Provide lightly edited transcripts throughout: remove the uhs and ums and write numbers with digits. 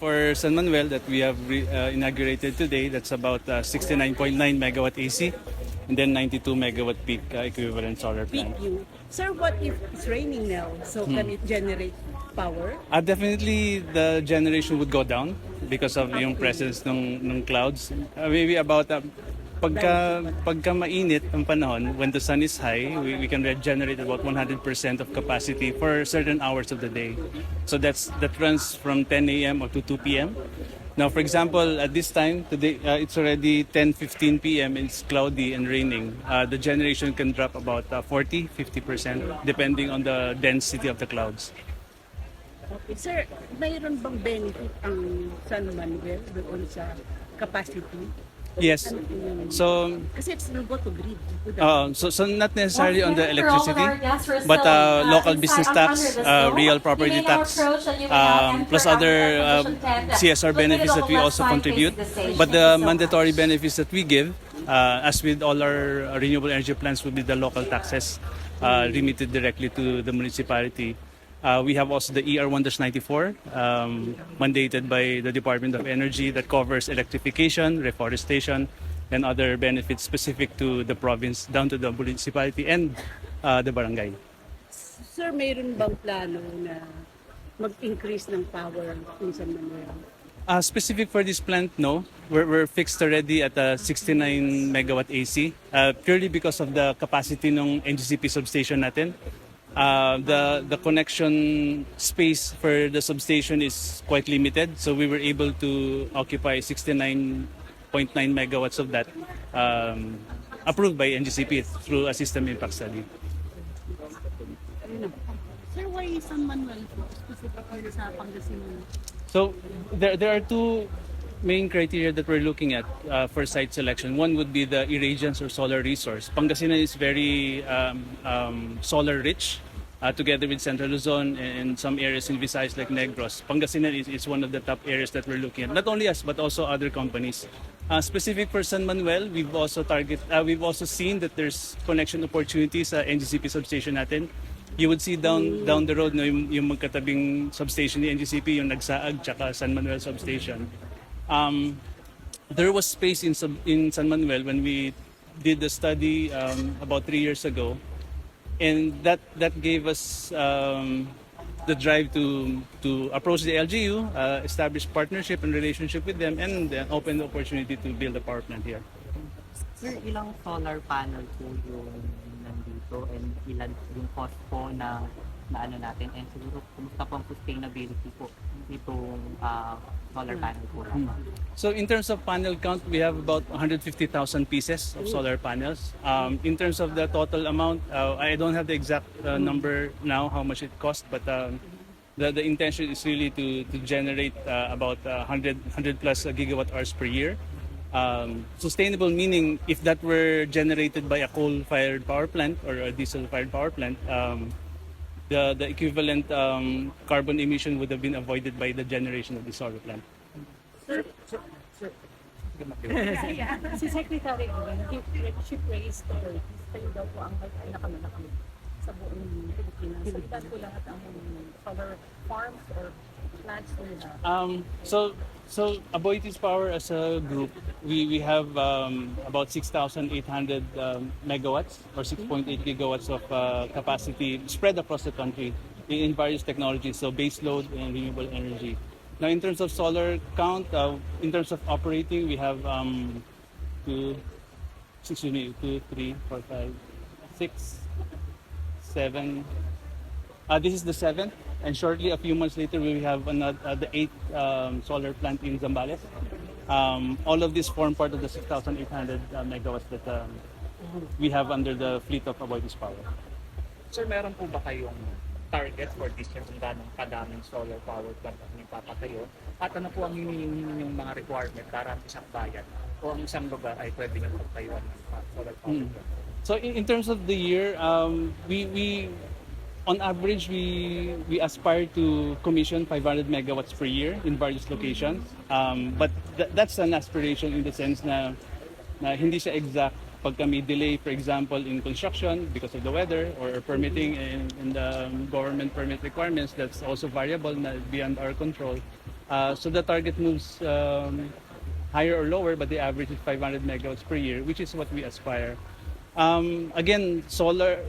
for San Manuel that we have inaugurated today, that's about 69.9 megawatt AC and then 92 megawatt peak equivalent solar plant. Sir, what if it's raining now? So can it generate power? Definitely the generation would go down because of yung presence ng clouds. Maybe about pagka mainit ang panahon, when the sun is high, we can generate about 100% of capacity for certain hours of the day. So that runs from 10 a.m. or to 2 p.m. Now, for example, at this time, today, it's already 10:15 p.m. and it's cloudy and raining. The generation can drop about 40-50% depending on the density of the clouds. Okay. Sir, mayroon bang benefit ang San Manuel doon sa capacity? Yes. So, kasi it's will go to grid. so not necessarily on the electricity, but local business tax, real property tax, plus other CSR benefits that we also contribute. But the mandatory benefits that we give, as with all our renewable energy plants, will be the local taxes remitted directly to the municipality. We have also the ER1-94 mandated by the Department of Energy that covers electrification, reforestation, and other benefits specific to the province down to the municipality and the barangay. Sir, mayroon bang plano na mag-increase ng power in San Manuel? Specific for this plant, no. We're fixed already at 69 megawatt AC purely because of the capacity ng NGCP substation natin. The connection space for the substation is quite limited, so we were able to occupy 69.9 megawatts of that, approved by NGCP through a system impact study. Sir, why San Manuel specifically sa Pangasinan? So there are two main criteria that we're looking at for site selection. One would be the irradiance or solar resource. Pangasinan is very solar rich, together with Central Luzon and some areas in Visayas like Negros. Pangasinan is one of the top areas that we're looking at. Not only us, but also other companies. Specific for San Manuel, we've also seen that there's connection opportunities sa NGCP substation natin. You would see down the road no, yung magkatabing substation ni NGCP, yung Nagsaag tsaka San Manuel substation. There was space in San Manuel when we did the study about 3 years ago, and that gave us the drive to approach the LGU, establish partnership and relationship with them, and open the opportunity to build a power plant here. Sir, ilang solar panel po yung nandito and ilan yung cost po na ano natin, and siguro kumusta po ang sustainability po itong solar panel po? So in terms of panel count, we have about 150,000 pieces of solar panels. In terms of the total amount, I don't have the exact number now how much it cost, but the intention is really to generate about 100 plus gigawatt hours per year. Sustainable meaning if that were generated by a coal-fired power plant or a diesel-fired power plant, the equivalent carbon emission would have been avoided by the generation of the solar plant. Sir. Si Secretary, ship raised or kayo daw po ang pinakamalaki sa buong Pilipinas. So, ilan po lahat ang solar farms or plants nila? So Aboitiz Power as a group, we have about 6,800 megawatts or 6.8 gigawatts of capacity spread across the country in various technologies, so base load and renewable energy. Now in terms of solar count, in terms of operating, we have 2, 3, 4, 5, 6, 7. This is the 7th. And shortly, a few months later, we will have the 8th solar plant in Zambales. All of these form part of the 6,800 megawatts that we have under the fleet of Aboitiz Power. Sir, meron po ba kayong target for this year kung gano'ng kadaming solar power plant ang ipapatayo? At ano po ang yung mga requirement para ang isang bayan o ang isang lugar ay pwede nyo magtayuan ng solar power plant? So in terms of the year, we on average, we aspire to commission 500 megawatts per year in various locations. But that's an aspiration in the sense na hindi siya exact. Pag kami delay, for example, in construction because of the weather or permitting and the government permit requirements, that's also variable na beyond our control. So the target moves higher or lower, but the average is 500 megawatts per year, which is what we aspire. Again, solar,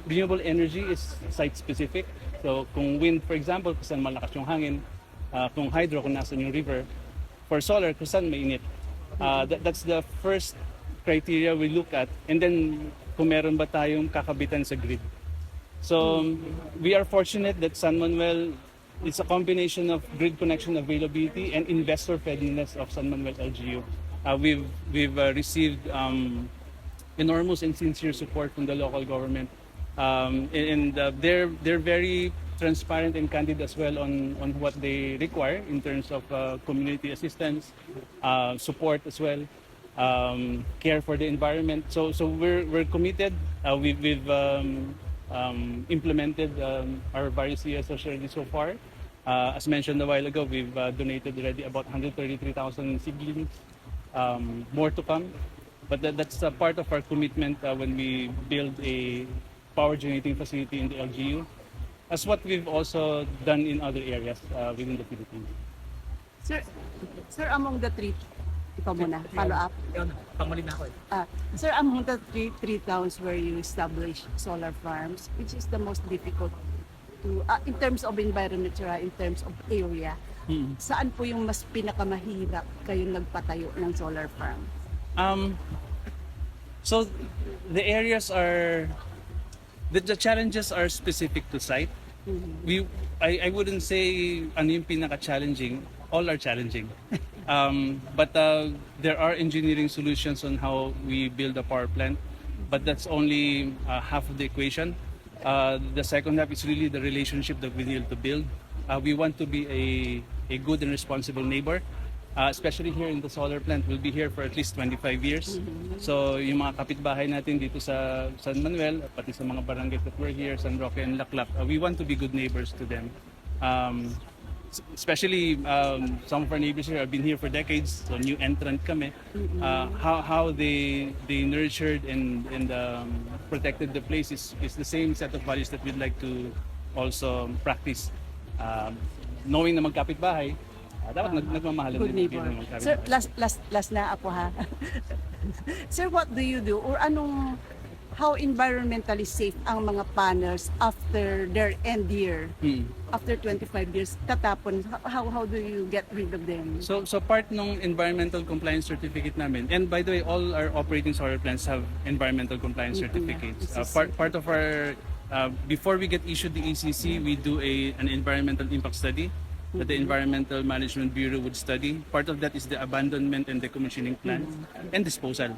renewable energy is site-specific. So kung wind, for example, kung saan malakas yung hangin, kung hydro, kung nasan yung river. For solar, kung saan mainit. That's the first criteria we look at. And then, kung meron ba tayong kakabitan sa grid. So, we are fortunate that San Manuel is a combination of grid connection availability and investor friendliness of San Manuel LGU. We've received enormous and sincere support from the local government. They're very transparent and candid as well on what they require in terms of community assistance, support as well, care for the environment. So we're committed. We've implemented our various CSO strategies so far. As mentioned a while ago, we've donated already about 133,000 seedlings. More to come. But that's a part of our commitment when we build a power generating facility in the LGU, as what we've also done in other areas within the Philippines. Sir, among the three, ikaw muna, follow up. Yun, panguli na ako eh. Sir, among the three towns where you establish solar farms, which is the most difficult to, in terms of environment, in terms of area, saan po yung mas pinakamahirap kayong nagpatayo ng solar farm? So the areas are, the challenges are specific to site. I wouldn't say ano yung pinaka-challenging, all are challenging. But there are engineering solutions on how we build a power plant, but that's only half of the equation. The second half is really the relationship that we need to build. We want to be a good and responsible neighbor. Especially here in the solar plant, we'll be here for at least 25 years. So yung mga kapitbahay natin dito sa San Manuel, pati sa mga barangay that we're here, San Roque and Laclap, we want to be good neighbors to them. Especially some of our neighbors here have been here for decades, so new entrant kami. How they nurtured and protected the place is the same set of values that we'd like to also practice. Knowing na magkapitbahay, dapat nagmamahalan Good din neighbor. ng magkapitbahay. Sir, last na ako ha. Sir, what do you do? Or how environmentally safe ang mga panels after their end year? After 25 years, tatapon. How do you get rid of them? So part ng environmental compliance certificate namin, and by the way, all our operating solar plants have environmental compliance certificates. Part of our, before we get issued the ECC, we do an environmental impact study that the Environmental Management Bureau would study. Part of that is the abandonment and decommissioning plans and disposal.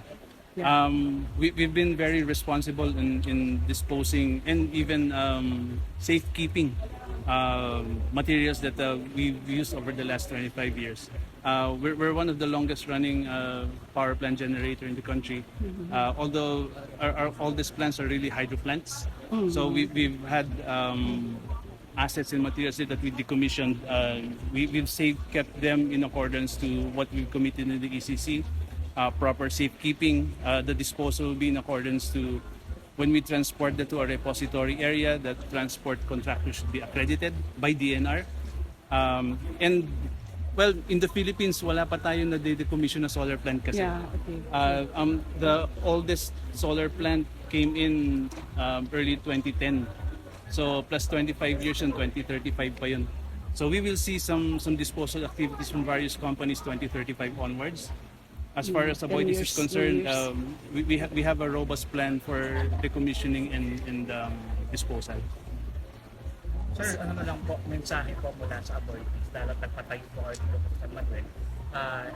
We've been very responsible in disposing and even safekeeping materials that we've used over the last 25 years. We're one of the longest running power plant generator in the country. Although our oldest plants are really hydro plants. So we've had assets and materials that we decommissioned. We've kept them in accordance to what we've committed in the ECC. Proper safekeeping, the disposal will be in accordance to when we transport that to a repository area, that transport contractor should be accredited by DNR. And well, in the Philippines, wala pa tayo na decommission na solar plant kasi. Yeah, okay. The oldest solar plant came in early 2010. So plus 25 years and 2035 pa yun. So we will see some disposal activities from various companies 2035 onwards. As far as Aboitiz is concerned, we have a robust plan for decommissioning and disposal. Sir, ano na lang po, mensahe po mula sa Aboitiz, lalo nagpatayo po kayo dito sa San Manuel.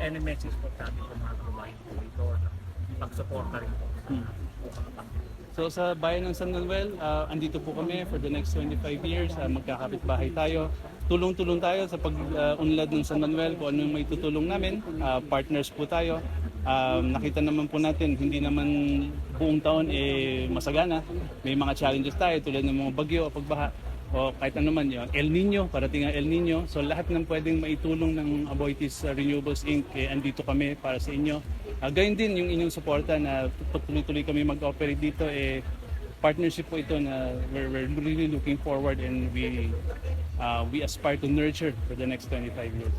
Any message po namin po mga kumain po ito, pag-suporta rin po sa mga pangkita. So sa bayan ng San Manuel, andito po kami for the next 25 years. Magkakapit-bahay tayo. Tulong-tulong tayo sa pag-unlad ng San Manuel kung ano yung may tutulong namin. Partners po tayo. Nakita naman po natin, hindi naman buong taon masagana. May mga challenges tayo tulad ng mga bagyo o pagbaha. O kahit ano man yun. El Nino, parating ang El Nino. So lahat ng pwedeng maitulong ng Aboitiz Renewables Inc. Andito kami para sa inyo. Gayun din yung inyong suporta na tuloy-tuloy kami mag-operate dito. Partnership po ito na we're really looking forward and we aspire to nurture for the next 25 years.